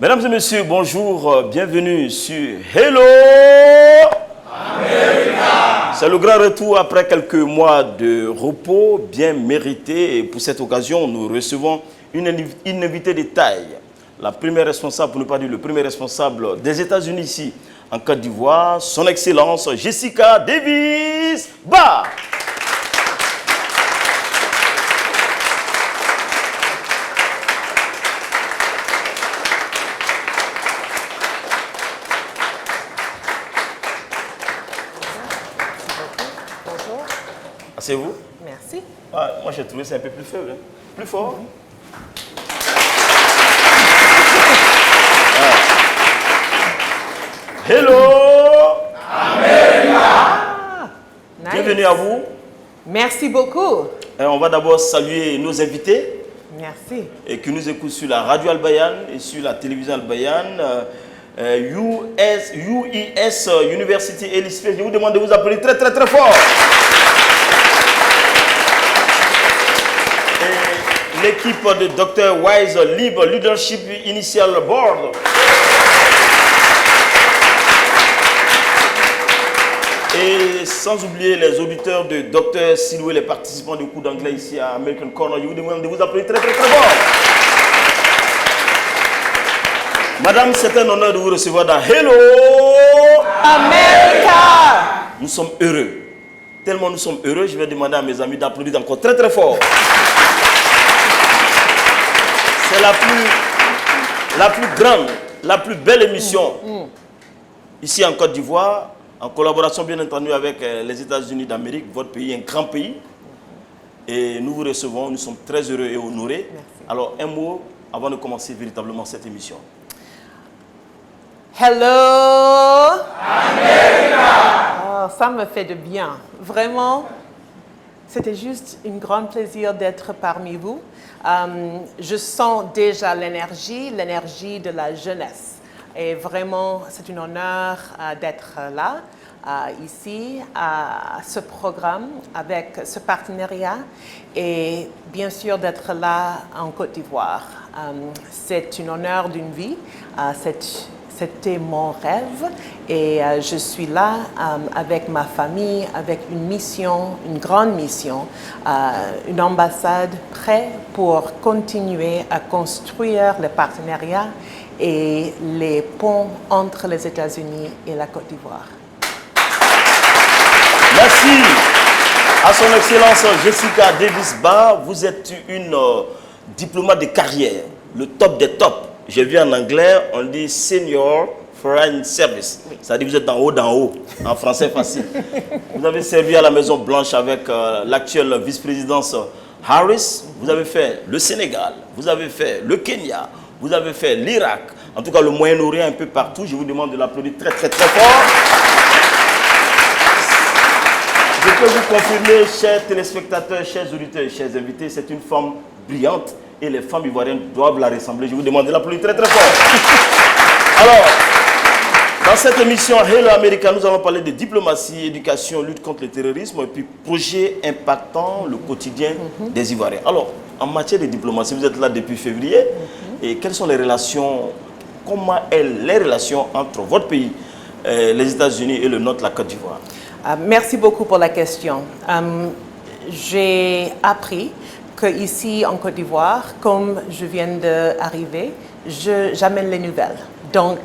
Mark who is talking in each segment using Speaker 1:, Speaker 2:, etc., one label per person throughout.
Speaker 1: Mesdames et messieurs, bonjour, bienvenue sur Hello America. C'est le grand retour après quelques mois de repos bien mérité. Et pour cette occasion, nous recevons une invitée de taille. La première responsable, pour ne pas dire le premier responsable des États-Unis ici en Côte d'Ivoire, son Excellence Jessica Davis Bah. C'est vous?
Speaker 2: Merci.
Speaker 1: Ah, moi, j'ai trouvé ça un peu plus faible. Hein? Plus fort. Hello America.
Speaker 2: Nice.
Speaker 1: Bienvenue à vous.
Speaker 2: Merci beaucoup.
Speaker 1: Et on va d'abord saluer nos invités.
Speaker 2: Merci.
Speaker 1: Et qui nous écoutent sur la radio Al-Bayan et sur la télévision Al-Bayan. UIS University Elysée. Je vous demande de vous appeler très très très fort. L'équipe de Dr. Wise Libre Leadership Initial Board. Et sans oublier les auditeurs de Dr. Silou et les participants du cours d'anglais ici à American Corner. Je vous demande de vous appeler très très très fort. Madame, c'est un honneur de vous recevoir dans Hello
Speaker 2: America.
Speaker 1: Nous sommes heureux. Tellement nous sommes heureux, je vais demander à mes amis d'applaudir encore très très fort. C'est la plus grande, la plus belle émission ici en Côte d'Ivoire, en collaboration bien entendu avec les États-Unis d'Amérique, votre pays, un grand pays. Et nous vous recevons, nous sommes très heureux et honorés.
Speaker 2: Merci.
Speaker 1: Alors un mot avant de commencer véritablement cette émission.
Speaker 2: Hello America. Oh, ça me fait de bien. Vraiment, c'était juste un grand plaisir d'être parmi vous. Je sens déjà l'énergie de la jeunesse. Et vraiment, c'est un honneur d'être là, ici, à ce programme, avec ce partenariat, et bien sûr d'être là en Côte d'Ivoire. C'est un honneur d'une vie. C'était mon rêve et je suis là avec ma famille, avec une mission, une grande mission, une ambassade prête pour continuer à construire le partenariat et les ponts entre les États-Unis et la Côte d'Ivoire.
Speaker 1: Merci à son Excellence Jessica Davis Bah. Vous êtes une diplomate de carrière, le top des tops. J'ai vu en anglais, on dit Senior Foreign Service. Oui. C'est-à-dire que vous êtes d'en haut, en français facile. Vous avez servi à la Maison Blanche avec l'actuelle vice-présidence Harris. Vous avez fait le Sénégal, vous avez fait le Kenya, vous avez fait l'Irak. En tout cas, le Moyen-Orient, un peu partout. Je vous demande de l'applaudir très très très fort. Je peux vous confirmer, chers téléspectateurs, chers auditeurs et chers invités, c'est une femme brillante. Et les femmes ivoiriennes doivent la rassembler. Je vous demande de l'applaudir très très fort. Alors, dans cette émission Hello America, nous allons parler de diplomatie, éducation, lutte contre le terrorisme et puis projets impactant le quotidien des Ivoiriens. Alors, en matière de diplomatie, vous êtes là depuis février. Et quelles sont les relations, comment est les relations entre votre pays, les États-Unis et le nôtre, la Côte d'Ivoire?
Speaker 2: Merci beaucoup pour la question. J'ai appris qu'ici en Côte d'Ivoire, comme je viens d'arriver, j'amène les nouvelles. Donc,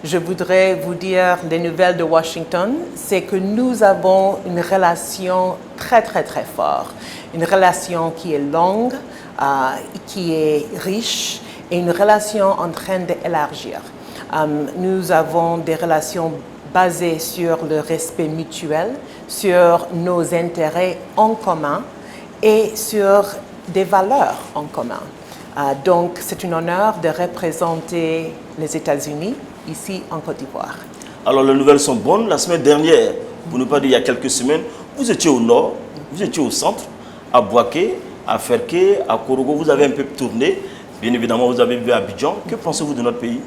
Speaker 2: je voudrais vous dire les nouvelles de Washington, c'est que nous avons une relation très, très, très forte. Une relation qui est longue, qui est riche et une relation en train d'élargir. Nous avons des relations basées sur le respect mutuel, sur nos intérêts en commun, et sur des valeurs en commun. Donc, c'est un honneur de représenter les États-Unis ici en Côte d'Ivoire.
Speaker 1: Alors, les nouvelles sont bonnes. La semaine dernière, pour ne pas dire il y a quelques semaines, vous étiez au nord, vous étiez au centre, à Bouaké, à Ferké, à Korogo. Vous avez un peu tourné. Bien évidemment, vous avez vu Abidjan. Que pensez-vous de notre pays?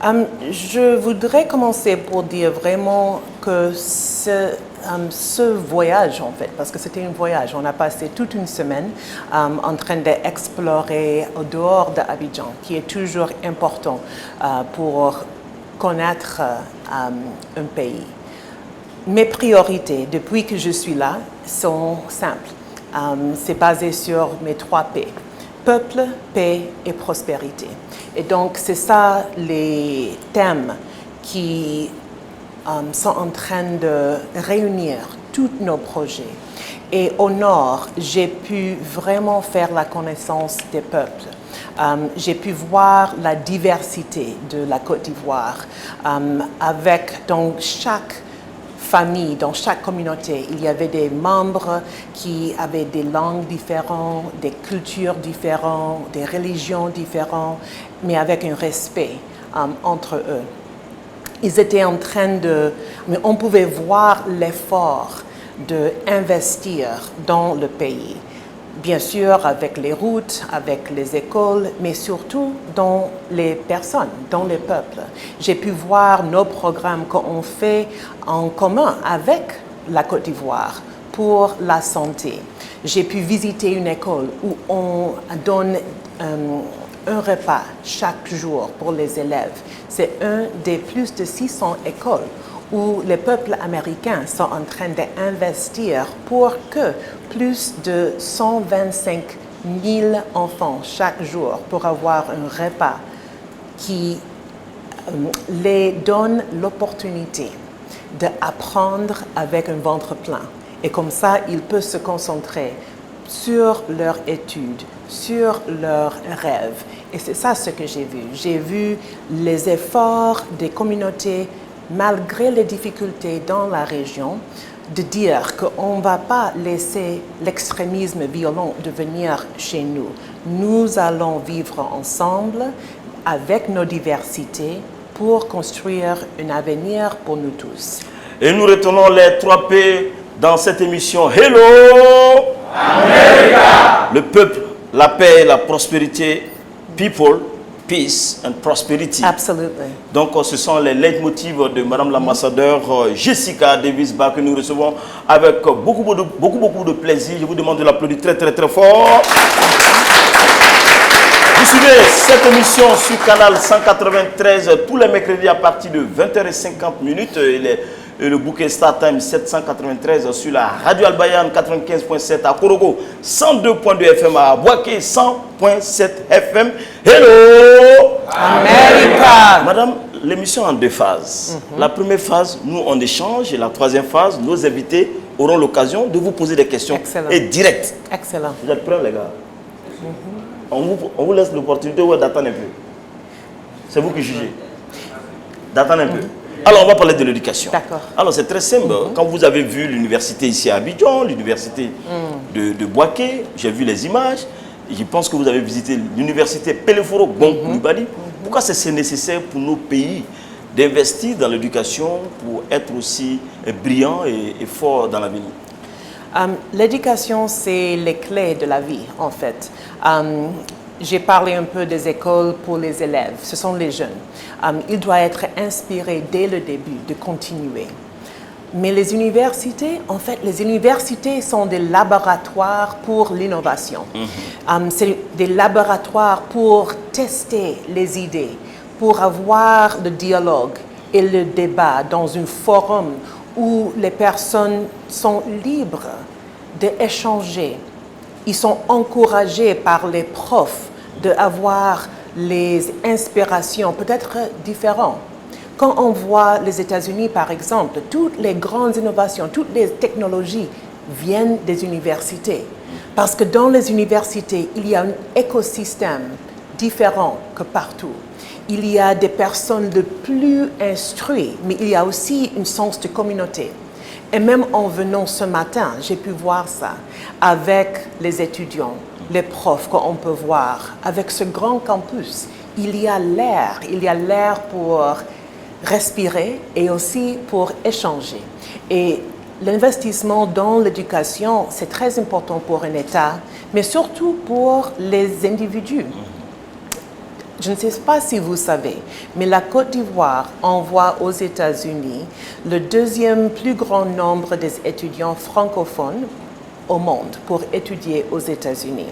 Speaker 2: Je voudrais commencer pour dire vraiment que ce voyage, en fait, parce que c'était un voyage, on a passé toute une semaine en train d'explorer au dehors d'Abidjan, qui est toujours important pour connaître un pays. Mes priorités, depuis que je suis là, sont simples. C'est basé sur mes 3 P. Peuple, paix et prospérité. Et donc, c'est ça les thèmes qui sont en train de réunir tous nos projets. Et au nord, j'ai pu vraiment faire la connaissance des peuples. J'ai pu voir la diversité de la Côte d'Ivoire avec dans chaque famille, dans chaque communauté, il y avait des membres qui avaient des langues différentes, des cultures différentes, des religions différentes, mais avec un respect entre eux. Ils étaient en train mais on pouvait voir l'effort d'investir dans le pays. Bien sûr, avec les routes, avec les écoles, mais surtout dans les personnes, dans les peuples. J'ai pu voir nos programmes qu'on fait en commun avec la Côte d'Ivoire pour la santé. J'ai pu visiter une école où on donne un repas chaque jour pour les élèves. C'est un des plus de 600 écoles où les peuples américains sont en train d'investir pour que plus de 125 000 enfants chaque jour pour avoir un repas qui les donne l'opportunité d'apprendre avec un ventre plein. Et comme ça, ils peuvent se concentrer sur leurs études, sur leurs rêves. Et c'est ça ce que j'ai vu. J'ai vu les efforts des communautés malgré les difficultés dans la région, de dire qu'on ne va pas laisser l'extrémisme violent devenir chez nous. Nous allons vivre ensemble avec nos diversités pour construire un avenir pour nous tous.
Speaker 1: Et nous retenons les 3 P dans cette émission. Hello America! Le peuple, la paix, la prospérité, people, peace and prosperity.
Speaker 2: Absolutely.
Speaker 1: Donc, ce sont les leitmotivs de Madame l'ambassadeur Jessica Davis-Bach que nous recevons avec beaucoup de plaisir. Je vous demande de l'applaudir très, très, très fort. Vous suivez cette émission sur Canal 193 tous les mercredis à partir de 20h50 et le bouquet Star Time 793 sur la radio Albayan 95.7 à Korogo, 102.2 FM à Boaké, 100.7 FM. Hello
Speaker 2: America!
Speaker 1: Madame, l'émission en 2 phases. La première phase, nous on échange, et la troisième phase, nos invités auront l'occasion de vous poser des questions et directes.
Speaker 2: Excellent.
Speaker 1: Vous êtes prêts les gars? On vous laisse l'opportunité d'attendre un peu. C'est vous qui jugez. D'attendre un peu. Alors, on va parler de l'éducation.
Speaker 2: D'accord.
Speaker 1: Alors, c'est très simple. Quand vous avez vu l'université ici à Abidjan, l'université de Boaké, j'ai vu les images. Et je pense que vous avez visité l'université Peleforo Gon-Koulibaly. Pourquoi c'est nécessaire pour nos pays d'investir dans l'éducation pour être aussi brillants et forts dans l'avenir?
Speaker 2: L'éducation, c'est les clés de la vie, en fait. J'ai parlé un peu des écoles pour les élèves. Ce sont les jeunes. Ils doivent être inspirés dès le début de continuer. Mais les universités, en fait, les universités sont des laboratoires pour l'innovation. C'est des laboratoires pour tester les idées, pour avoir le dialogue et le débat dans un forum où les personnes sont libres d'échanger. Ils sont encouragés par les profs d'avoir les inspirations peut-être différentes. Quand on voit les États-Unis, par exemple, toutes les grandes innovations, toutes les technologies viennent des universités. Parce que dans les universités, il y a un écosystème différent que partout. Il y a des personnes de plus instruites, mais il y a aussi un sens de communauté. Et même en venant ce matin, j'ai pu voir ça avec les étudiants, les profs qu'on peut voir. Avec ce grand campus, il y a l'air pour respirer et aussi pour échanger. Et l'investissement dans l'éducation, c'est très important pour un État, mais surtout pour les individus. je ne sais pas si vous savez, mais la Côte d'Ivoire envoie aux États-Unis le deuxième plus grand nombre des étudiants francophones au monde pour étudier aux États-Unis,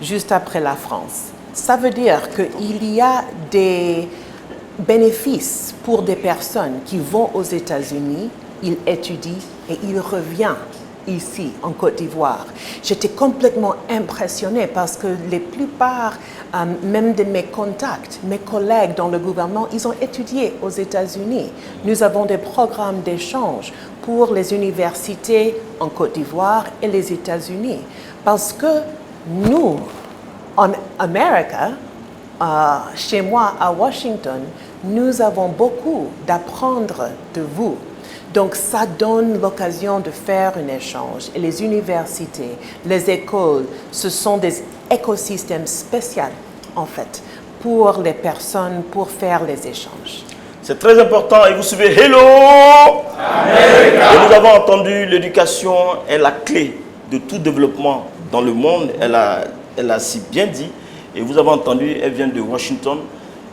Speaker 2: juste après la France. Ça veut dire qu'il y a des bénéfices pour des personnes qui vont aux États-Unis, ils étudient et ils reviennent ici en Côte d'Ivoire. J'étais complètement impressionnée parce que la plupart, même de mes contacts, mes collègues dans le gouvernement, ils ont étudié aux États-Unis. Nous avons des programmes d'échange pour les universités en Côte d'Ivoire et les États-Unis. Parce que nous, en Amérique, chez moi à Washington, nous avons beaucoup d'apprendre de vous. Donc, ça donne l'occasion de faire un échange. Et les universités, les écoles, ce sont des écosystèmes spéciaux, en fait, pour les personnes, pour faire les échanges.
Speaker 1: C'est très important. Et vous suivez Hello America. Et nous avons entendu l'éducation est la clé de tout développement dans le monde. Elle a si bien dit. Et vous avez entendu, elle vient de Washington,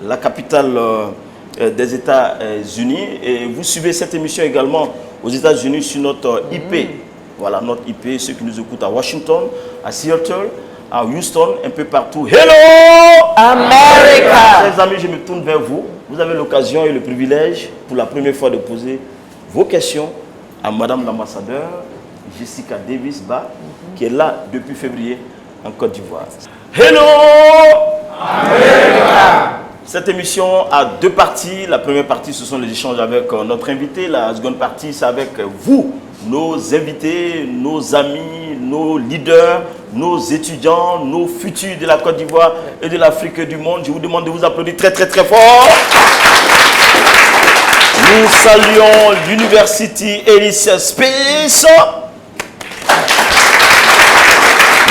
Speaker 1: la capitale des États-Unis. Et vous suivez cette émission également aux États-Unis sur notre IP. Voilà, notre IP, ceux qui nous écoutent à Washington, à Seattle, à Houston, un peu partout. Hello
Speaker 2: America!
Speaker 1: Chers amis, je me tourne vers vous. Vous avez l'occasion et le privilège, pour la première fois, de poser vos questions à Madame l'ambassadeur Jessica Davis-Ba, qui est là depuis février en Côte d'Ivoire. Hello America! Cette émission a deux parties. La première partie, ce sont les échanges avec notre invité. La seconde partie, c'est avec vous, nos invités, nos amis, nos leaders, nos étudiants, nos futurs de la Côte d'Ivoire et de l'Afrique et du monde. Je vous demande de vous applaudir très très très fort. Nous saluons l'University Ellis Space.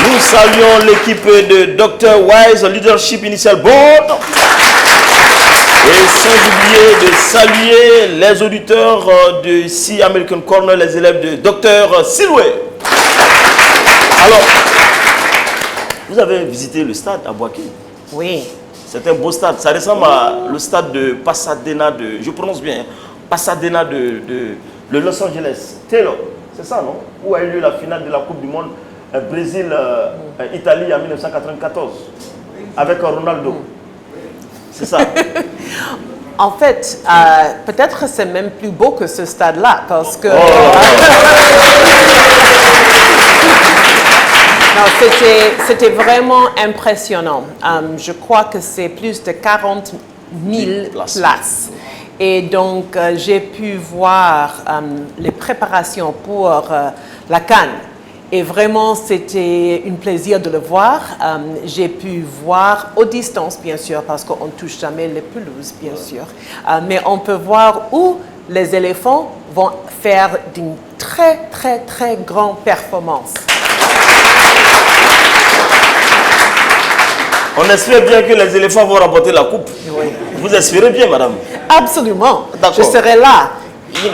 Speaker 1: Nous saluons l'équipe de Dr. Wise Leadership Initial Board. Et sans oublier de saluer les auditeurs de C American Corner, les élèves de Dr. Silway. Alors, vous avez visité le stade à Boaké?
Speaker 2: Oui.
Speaker 1: C'est un beau stade. Ça ressemble à le stade de Pasadena je prononce bien, Pasadena de Los Angeles. Taylor, c'est ça, non? Où a eu lieu la finale de la Coupe du Monde Brésil-Italie en 1994 avec Ronaldo. C'est ça.
Speaker 2: En fait, peut-être c'est même plus beau que ce stade-là, parce que... Non, c'était vraiment impressionnant. Je crois que c'est plus de 40 000 places. Et donc, j'ai pu voir les préparations pour la CAN. Et vraiment, c'était un plaisir de le voir. J'ai pu voir aux distances, bien sûr, parce qu'on ne touche jamais les pelouses, bien sûr. Mais on peut voir où les éléphants vont faire d'une très, très, très grande performance.
Speaker 1: On espère bien que les éléphants vont remporter la coupe.
Speaker 2: Oui.
Speaker 1: Vous espérez bien, madame?
Speaker 2: Absolument. Je serai là. Oui.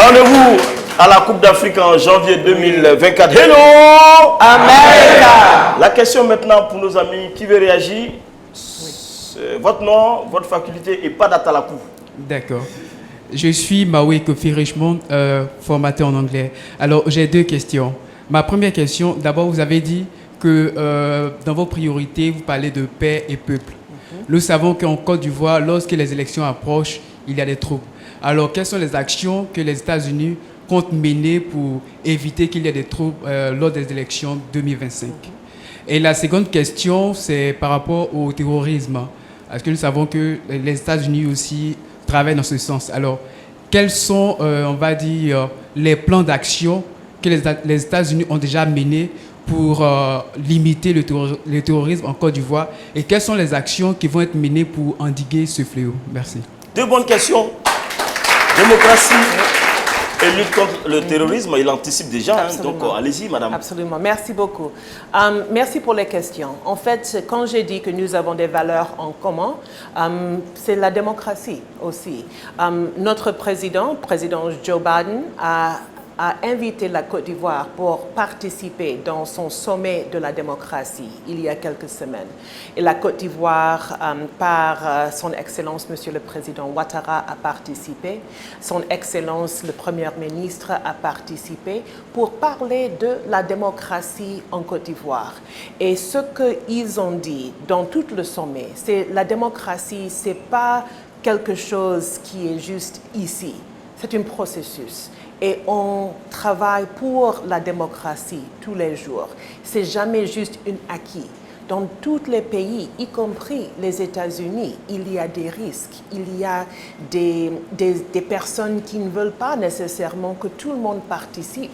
Speaker 1: Rendez-vous à la Coupe d'Afrique en janvier 2024. Hello
Speaker 2: America!
Speaker 1: La question maintenant pour nos amis qui veut réagir. Votre nom, votre faculté et pas date à la coupe.
Speaker 3: D'accord. Je suis Maui Kofi Richmond, formateur en anglais. Alors, j'ai deux questions. Ma première question, d'abord, vous avez dit que dans vos priorités, vous parlez de paix et peuple. Nous savons qu'en Côte d'Ivoire, lorsque les élections approchent, il y a des troubles. Alors, quelles sont les actions que les États-Unis comptent mener pour éviter qu'il y ait des troubles lors des élections 2025? Et la seconde question, c'est par rapport au terrorisme. Parce que nous savons que les États-Unis aussi travaillent dans ce sens. Alors, quels sont, on va dire, les plans d'action que les États-Unis ont déjà menés pour limiter le terrorisme en Côte d'Ivoire, et quelles sont les actions qui vont être menées pour endiguer ce fléau? Merci.
Speaker 1: Deux bonnes questions. Démocratie et lutte contre le terrorisme, il anticipe déjà. Hein, donc allez-y, madame.
Speaker 2: Absolument. Merci beaucoup. Merci pour les questions. En fait, quand j'ai dit que nous avons des valeurs en commun, c'est la démocratie aussi. Notre président Joe Biden, a a invité la Côte d'Ivoire pour participer dans son sommet de la démocratie il y a quelques semaines. Et la Côte d'Ivoire, par son Excellence, Monsieur le Président Ouattara, a participé. Son Excellence, le Premier ministre, a participé pour parler de la démocratie en Côte d'Ivoire. Et ce qu'ils ont dit dans tout le sommet, c'est la démocratie, c'est pas quelque chose qui est juste ici. C'est un processus. Et on travaille pour la démocratie tous les jours. C'est jamais juste un acquis. Dans tous les pays, y compris les États-Unis, il y a des risques. Il y a des personnes qui ne veulent pas nécessairement que tout le monde participe.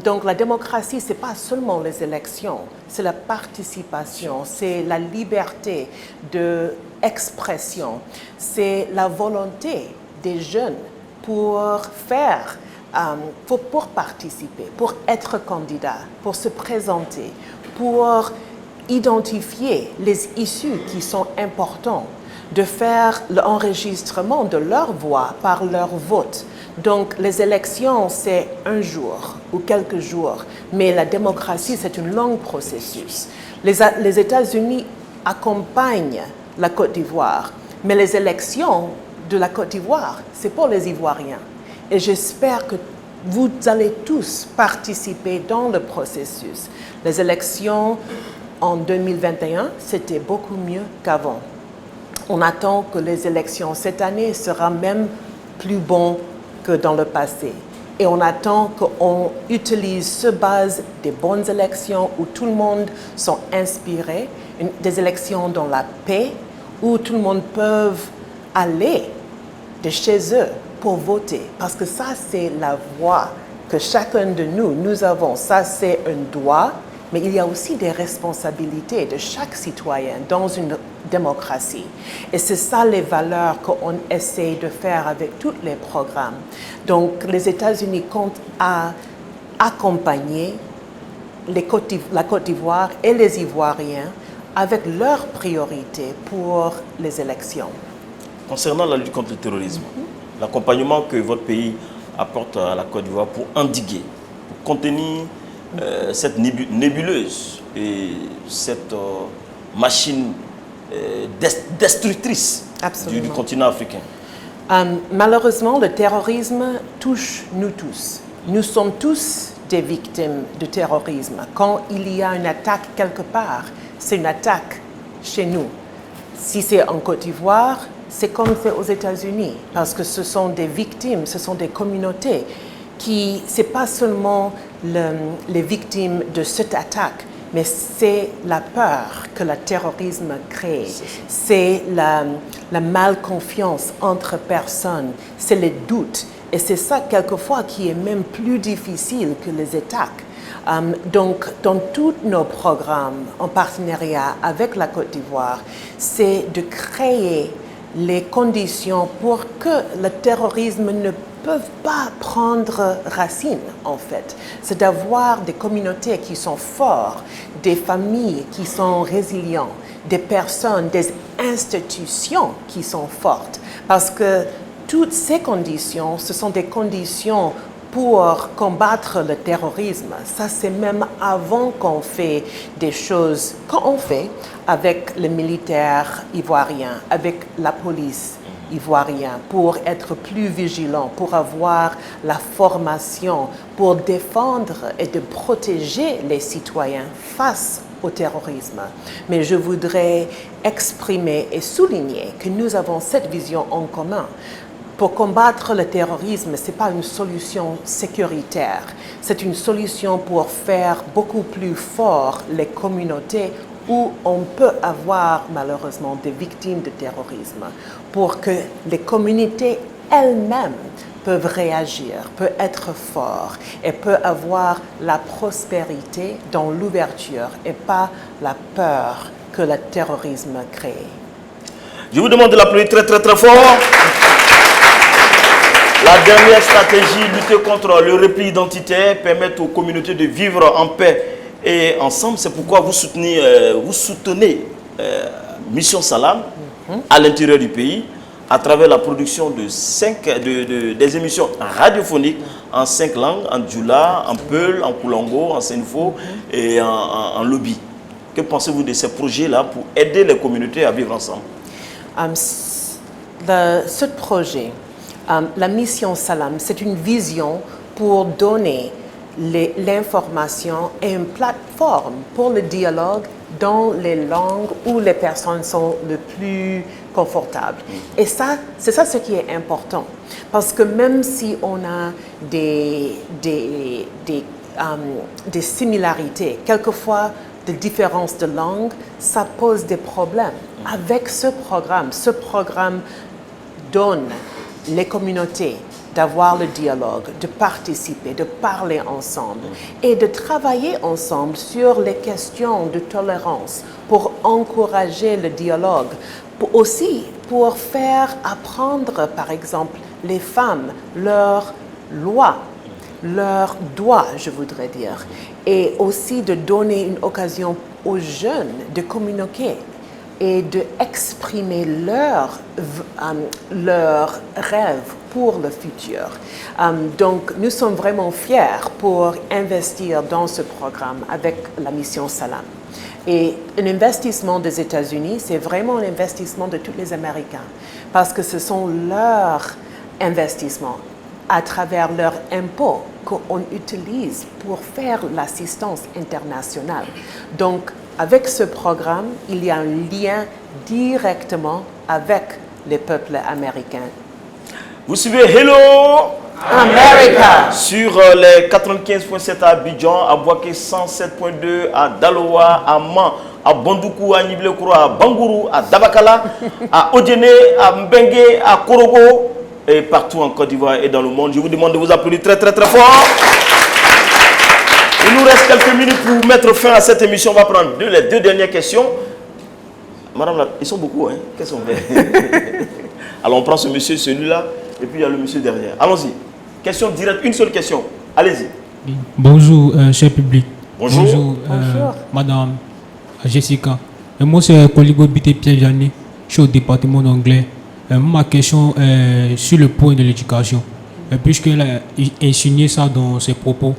Speaker 2: Donc la démocratie, ce n'est pas seulement les élections, c'est la participation, c'est la liberté d'expression, c'est la volonté des jeunes pour faire, pour participer, pour être candidat, pour se présenter, pour identifier les issues qui sont importantes, de faire l'enregistrement de leur voix par leur vote. Donc les élections, c'est un jour ou quelques jours, mais la démocratie, c'est un long processus. Les États-Unis accompagnent la Côte d'Ivoire, mais les élections de la Côte d'Ivoire, c'est pour les Ivoiriens. Et j'espère que vous allez tous participer dans le processus. Les élections en 2021, c'était beaucoup mieux qu'avant. On attend que les élections cette année seront même plus bonnes que dans le passé. Et on attend qu'on utilise ce base des bonnes élections où tout le monde sont inspirés, des élections dans la paix, où tout le monde peut aller de chez eux pour voter. Parce que ça, c'est la voix que chacun de nous avons. Ça, c'est un droit, mais il y a aussi des responsabilités de chaque citoyen dans une démocratie. Et c'est ça les valeurs qu'on essaie de faire avec tous les programmes. Donc, les États-Unis comptent à accompagner la Côte d'Ivoire et les Ivoiriens avec leurs priorités pour les élections.
Speaker 1: Concernant la lutte contre le terrorisme, l'accompagnement que votre pays apporte à la Côte d'Ivoire pour endiguer, pour contenir cette nébuleuse et cette machine destructrice du continent africain.
Speaker 2: Malheureusement, le terrorisme touche nous tous. Nous sommes tous des victimes de terrorisme. Quand il y a une attaque quelque part, c'est une attaque chez nous. Si c'est en Côte d'Ivoire, c'est comme c'est aux États-Unis, parce que ce sont des victimes, ce sont des communautés qui, c'est pas seulement les victimes de cette attaque, mais c'est la peur que le terrorisme crée, c'est la malconfiance entre personnes, c'est les doutes. Et c'est ça, quelquefois, qui est même plus difficile que les attaques. Donc, dans tous nos programmes en partenariat avec la Côte d'Ivoire, c'est de créer les conditions pour que le terrorisme ne peut pas prendre racine, en fait. C'est d'avoir des communautés qui sont fortes, des familles qui sont résilientes, des personnes, des institutions qui sont fortes. Parce que toutes ces conditions, ce sont des conditions pour combattre le terrorisme. Ça, c'est même avant qu'on fait des choses qu'on fait avec les militaires ivoiriens, avec la police ivoirienne, pour être plus vigilants, pour avoir la formation, pour défendre et de protéger les citoyens face au terrorisme. Mais je voudrais exprimer et souligner que nous avons cette vision en commun. Pour combattre le terrorisme, ce n'est pas une solution sécuritaire. C'est une solution pour faire beaucoup plus fort les communautés où on peut avoir malheureusement des victimes de terrorisme, pour que les communautés elles-mêmes peuvent réagir, peuvent être fortes et peuvent avoir la prospérité dans l'ouverture et pas la peur que le terrorisme crée.
Speaker 1: Je vous demande de l'applaudir très très très fort. La dernière stratégie, lutter contre le repli identitaire, permettre aux communautés de vivre en paix et ensemble. C'est pourquoi vous soutenez Mission Salam à l'intérieur du pays, à travers la production de des émissions radiophoniques en 5 langues, en Djoula, en Peul, en Koulongo, en Senfo et en Lobby. Que pensez-vous de ces projets-là pour aider les communautés à vivre ensemble?
Speaker 2: Ce projet, la mission Salam, c'est une vision pour donner l'information et une plateforme pour le dialogue dans les langues où les personnes sont le plus confortables. Et ça, c'est ça ce qui est important. Parce que même si on a des similarités, quelquefois des différences de langue, ça pose des problèmes. Avec ce programme donne les communautés d'avoir le dialogue, de participer, de parler ensemble et de travailler ensemble sur les questions de tolérance pour encourager le dialogue, aussi pour faire apprendre, par exemple, les femmes leurs lois, leurs droits, je voudrais dire, et aussi de donner une occasion aux jeunes de communiquer et d'exprimer leurs rêves pour le futur. Donc, nous sommes vraiment fiers pour investir dans ce programme avec la mission Salam. Et un investissement des États-Unis, c'est vraiment un investissement de tous les Américains, parce que ce sont leurs investissements à travers leurs impôts qu'on utilise pour faire l'assistance internationale. Donc, avec ce programme, il y a un lien directement avec les peuples américains.
Speaker 1: Vous suivez Hello
Speaker 2: America
Speaker 1: sur les 95.7 à Abidjan, à Boaké 107.2, à Daloa, à Man, à Bandoukou, à Niblekuro, à Bangourou, à Dabakala, à Odjene, à Mbengue, à Korogo et partout en Côte d'Ivoire et dans le monde. Je vous demande de vous applaudir très très très fort. Il nous reste quelques minutes pour mettre fin à cette émission. On va prendre les 2 dernières questions. Madame, ils sont beaucoup, hein? Qu'est-ce qu'on fait? Alors on prend ce monsieur, celui-là, et puis il y a le monsieur derrière. Allons-y. Question directe, une seule question. Allez-y.
Speaker 4: Bonjour, cher public.
Speaker 1: Bonjour.
Speaker 2: Bonjour.
Speaker 4: Madame Jessica. Moi, c'est Coligo Bité Pierre-Jané. Je suis au département d'anglais. Ma question est sur le point de l'éducation. Puisqu'elle a insinué ça dans ses propos,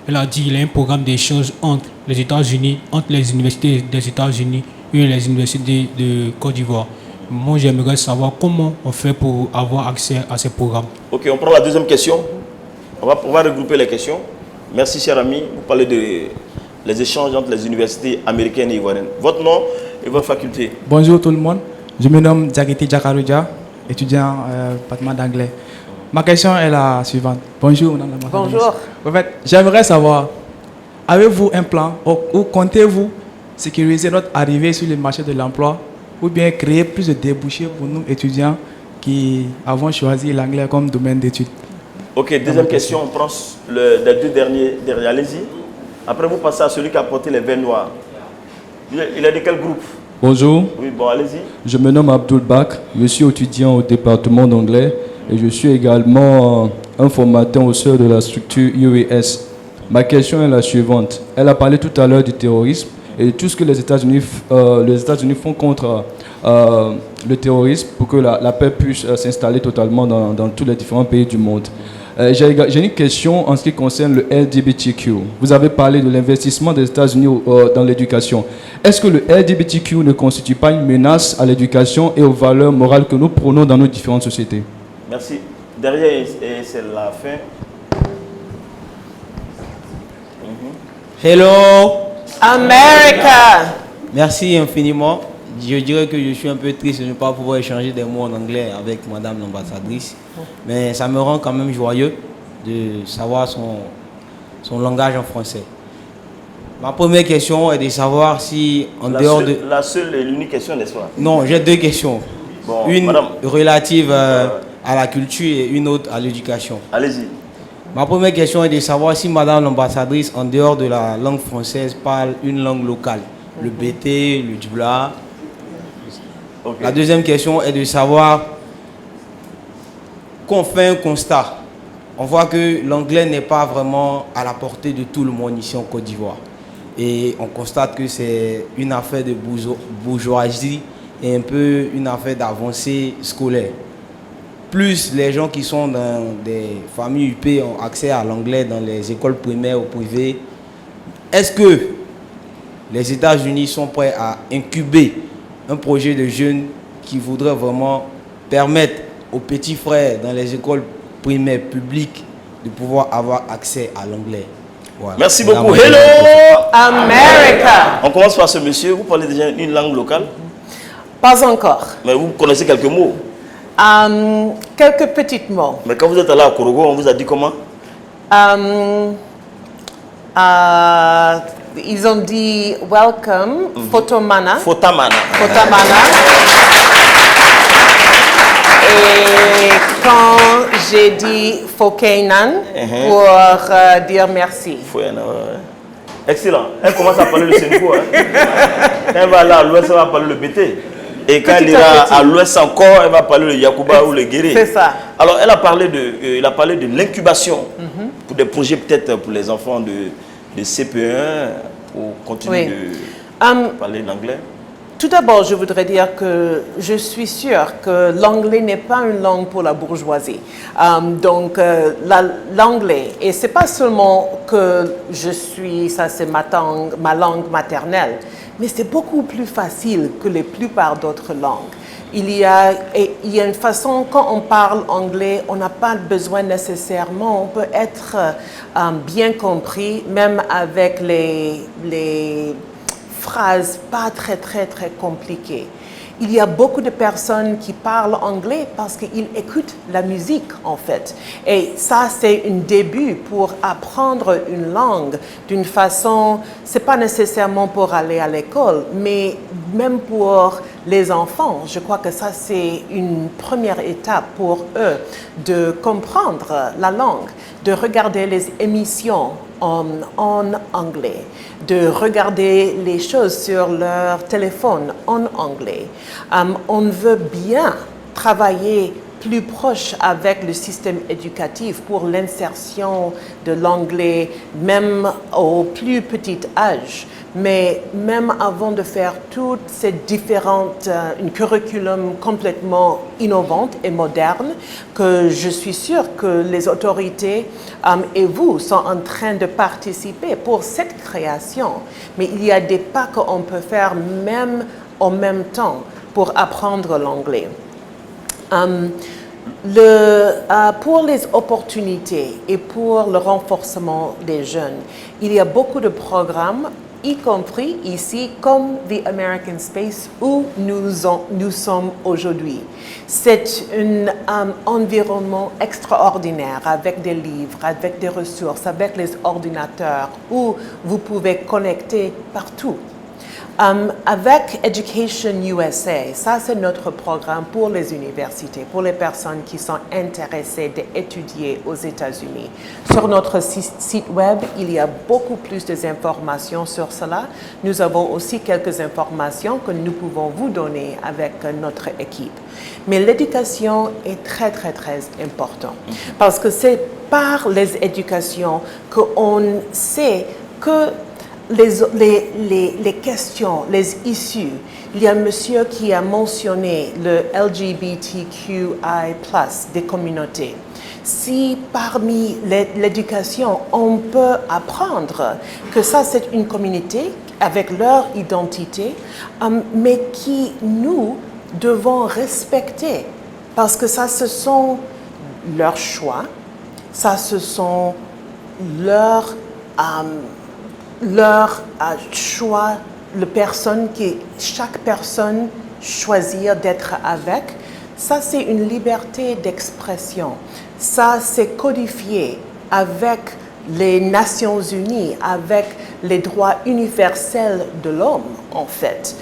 Speaker 4: elle a dit qu'il y a un programme d'échange entre les États-Unis, entre les universités des États-Unis et les universités de Côte d'Ivoire. Moi, j'aimerais savoir comment on fait pour avoir accès à ces programmes.
Speaker 1: Ok, on prend la deuxième question. On va regrouper les questions. Merci, cher ami. Vous parlez des échanges entre les universités américaines et ivoiriennes. Votre nom et votre faculté.
Speaker 5: Bonjour tout le monde. Je me nomme Diakité Jakaroudia, étudiant département d'anglais. Ma question est la suivante. Bonjour, madame la ambassadrice.
Speaker 2: Bonjour.
Speaker 5: En fait, j'aimerais savoir, avez-vous un plan ou comptez-vous sécuriser notre arrivée sur le marché de l'emploi ou bien créer plus de débouchés pour nous étudiants qui avons choisi l'anglais comme domaine d'études?
Speaker 1: Ok, deuxième question, on prend les 2 derniers. Allez-y. Après, vous passez à celui qui a porté les verres noirs. Il est de quel groupe?
Speaker 6: Bonjour,
Speaker 1: Oui, bon, allez-y.
Speaker 6: je me nomme Abdul Bak, je suis étudiant au département d'anglais et je suis également un formateur au sein de la structure UES. Ma question est la suivante. Elle a parlé tout à l'heure du terrorisme et tout ce que les États-Unis font contre le terrorisme pour que la paix puisse s'installer totalement dans tous les différents pays du monde. J'ai une question en ce qui concerne le LGBTQ. Vous avez parlé de l'investissement des États-Unis dans l'éducation. Est-ce que le LGBTQ ne constitue pas une menace à l'éducation et aux valeurs morales que nous prônons dans nos différentes sociétés?
Speaker 1: Merci. Derrière, c'est la fin.
Speaker 7: Hello,
Speaker 2: America.
Speaker 7: merci infiniment. Je dirais que je suis un peu triste de ne pas pouvoir échanger des mots en anglais avec madame l'ambassadrice, mais ça me rend quand même joyeux de savoir son langage en français. Ma première question est de savoir si
Speaker 1: La seule et l'unique question, n'est-ce pas?
Speaker 7: Non, j'ai 2 questions.
Speaker 1: Bon,
Speaker 7: une
Speaker 1: madame.
Speaker 7: relative à la culture et une autre à l'éducation.
Speaker 1: Allez-y.
Speaker 7: Ma première question est de savoir si madame l'ambassadrice, en dehors de la langue française, parle une langue locale. Le BT, le Djoula.
Speaker 1: Ok.
Speaker 7: La deuxième question est de savoir qu'on fait un constat. On voit que l'anglais n'est pas vraiment à la portée de tout le monde ici en Côte d'Ivoire. Et on constate que c'est une affaire de bourgeoisie et un peu une affaire d'avancée scolaire. plus les gens qui sont dans des familles UP ont accès à l'anglais dans les écoles primaires ou privées, est-ce que les États-Unis sont prêts à incuber un projet de jeunes qui voudrait vraiment permettre aux petits frères dans les écoles primaires publiques de pouvoir avoir accès à l'anglais? Voilà.
Speaker 1: Merci
Speaker 7: Voilà,
Speaker 1: beaucoup.
Speaker 7: moi,
Speaker 1: Hello!
Speaker 2: America.
Speaker 1: On commence par ce monsieur. Vous parlez déjà une langue locale,
Speaker 2: Pas encore.
Speaker 1: mais vous connaissez quelques mots.
Speaker 2: Quelques petits mots.
Speaker 1: Mais quand vous êtes allé à Korogo, on vous a dit comment?
Speaker 2: Ils ont dit welcome, Fotomana.
Speaker 1: Fotamana.
Speaker 2: Fotamana. Et quand j'ai dit Fokeinan pour dire merci.
Speaker 1: Foyana, ouais. Excellent. Elle commence à parler le Sénégal. Quand elle va là à l'ouest, elle va parler le BT. Et quand elle
Speaker 2: Petit
Speaker 1: ira
Speaker 2: à petit.
Speaker 1: à l'ouest encore, elle va parler le Yakuba ou le Guéré.
Speaker 2: C'est ça.
Speaker 1: Alors, elle a parlé de l'incubation pour des projets peut-être pour les enfants de CP1 pour continuer de parler l'anglais.
Speaker 2: Tout d'abord, je voudrais dire que je suis sûre que l'anglais n'est pas une langue pour la bourgeoisie. L'anglais, et c'est pas seulement que ça c'est ma langue maternelle, mais c'est beaucoup plus facile que la plupart d'autres langues. Il y a une façon, quand on parle anglais, on n'a pas besoin nécessairement, on peut être bien compris, même avec les phrases pas très compliquées. Il y a beaucoup de personnes qui parlent anglais parce qu'ils écoutent la musique en fait. Et ça c'est un début pour apprendre une langue d'une façon, c'est pas nécessairement pour aller à l'école, mais même pour les enfants. Je crois que ça c'est une première étape pour eux de comprendre la langue, de regarder les émissions en anglais, de regarder les choses sur leur téléphone en anglais. On veut bien travailler plus proche avec le système éducatif pour l'insertion de l'anglais, même au plus petit âge. Mais même avant de faire toutes ces différentes, un curriculum complètement innovante et moderne, que je suis sûre que les autorités et vous sont en train de participer pour cette création. Mais il y a des pas qu'on peut faire même en même temps pour apprendre l'anglais. Pour les opportunités et pour le renforcement des jeunes, il y a beaucoup de programmes, y compris ici, comme The American Space, où nous sommes aujourd'hui. C'est un environnement extraordinaire avec des livres, avec des ressources, avec les ordinateurs, où vous pouvez connecter partout. Avec Education USA, ça c'est notre programme pour les universités, pour les personnes qui sont intéressées d'étudier aux États-Unis. Sur notre site web, il y a beaucoup plus d'informations sur cela. Nous avons aussi quelques informations que nous pouvons vous donner avec notre équipe. Mais l'éducation est très importante parce que c'est par les éducations qu'on sait que les questions, les issues. Il y a un monsieur qui a mentionné le LGBTQI+, des communautés. Si parmi l'éducation, on peut apprendre que ça c'est une communauté avec leur identité, mais qui nous devons respecter parce que ça ce sont leurs choix, ça ce sont leurs choix, chaque personne choisir d'être avec, ça c'est une liberté d'expression. Ça c'est codifié avec les Nations Unies, avec les droits universels de l'homme en fait,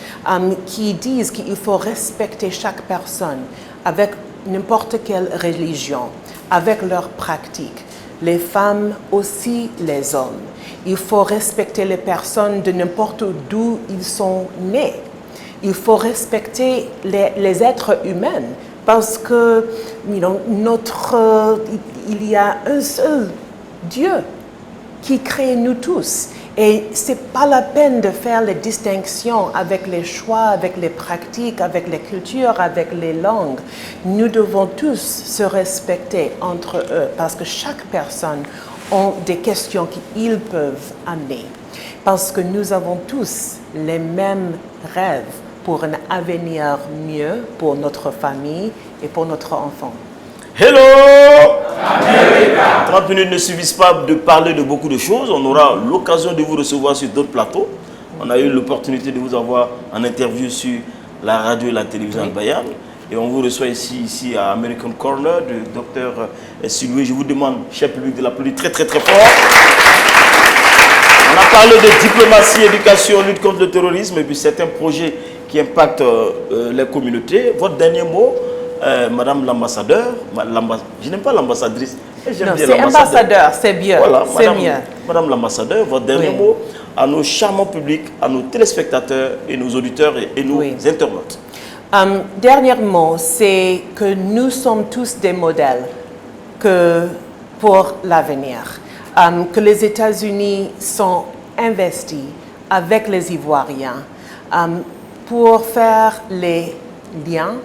Speaker 2: qui disent qu'il faut respecter chaque personne avec n'importe quelle religion, avec leurs pratiques. Les femmes aussi, les hommes. Il faut respecter les personnes de n'importe d'où ils sont nés. Il faut respecter les êtres humains parce que il y a un seul Dieu qui crée nous tous. Et ce n'est pas la peine de faire les distinctions avec les choix, avec les pratiques, avec les cultures, avec les langues. Nous devons tous se respecter entre eux parce que chaque personne a des questions qu'ils peuvent amener. Parce que nous avons tous les mêmes rêves pour un avenir mieux pour notre famille et pour notre enfant.
Speaker 1: Hello America. 30 minutes ne suffisent pas de parler de beaucoup de choses. On aura l'occasion de vous recevoir sur d'autres plateaux. On a eu l'opportunité de vous avoir en interview sur la radio et la télévision Al-Bayan. Et on vous reçoit ici à American Corner, de Dr Siloué. Je vous demande, cher public, de l'applaudir très très très fort. On a parlé de diplomatie, éducation, lutte contre le terrorisme et puis certains projets qui impactent les communautés. Votre dernier mot, Madame l'ambassadeur, je n'aime pas l'ambassadrice.
Speaker 2: Non, c'est ambassadeur, c'est mieux.
Speaker 1: Voilà,
Speaker 2: c'est mieux.
Speaker 1: Madame l'ambassadeur, votre dernier mot à nos charmants publics, à nos téléspectateurs et nos auditeurs et nos internautes.
Speaker 2: Dernier mot, c'est que nous sommes tous des modèles pour l'avenir. Que les États-Unis sont investis avec les Ivoiriens pour faire les liens,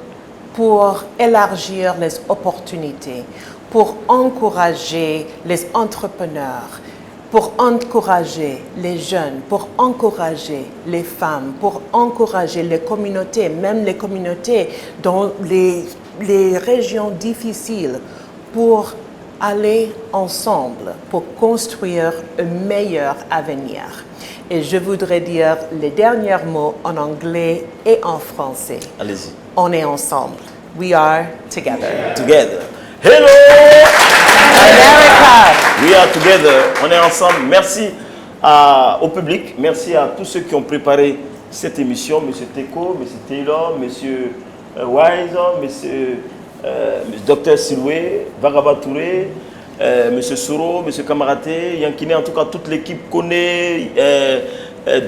Speaker 2: pour élargir les opportunités, pour encourager les entrepreneurs, pour encourager les jeunes, pour encourager les femmes, pour encourager les communautés, même les communautés dans les régions difficiles, pour aller ensemble pour construire un meilleur avenir. Et je voudrais dire les derniers mots en anglais et en français.
Speaker 1: Allez-y.
Speaker 2: On est ensemble. We are together.
Speaker 1: Together. Hello
Speaker 2: America.
Speaker 1: We are together. On est ensemble. Merci au public. Merci à tous ceux qui ont préparé cette émission. Monsieur Teko, Monsieur Taylor, Monsieur Wise, Monsieur Dr Siloué, Vagaba Touré, Monsieur Soro, Monsieur Kamaraté, Yankine, en tout cas toute l'équipe connaît,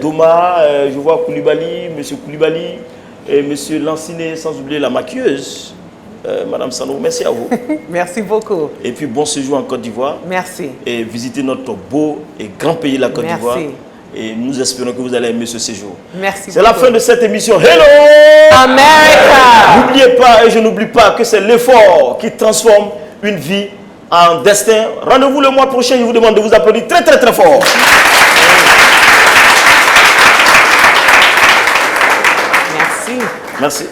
Speaker 1: Doma, je vois Koulibaly, Monsieur Koulibaly, et Monsieur Lanciné, sans oublier la maquilleuse, Madame Sano. Merci à vous.
Speaker 2: Merci beaucoup.
Speaker 1: Et puis bon séjour en Côte d'Ivoire.
Speaker 2: Merci.
Speaker 1: Et visitez notre beau et grand pays, la Côte d'Ivoire. Et nous espérons que vous allez aimer ce séjour.
Speaker 2: Merci.
Speaker 1: C'est la fin de cette émission. Hello
Speaker 2: America.
Speaker 1: N'oubliez pas, et je n'oublie pas, que c'est l'effort qui transforme une vie en destin. Rendez-vous le mois prochain. Je vous demande de vous applaudir très très très fort.
Speaker 2: Merci.
Speaker 1: Merci.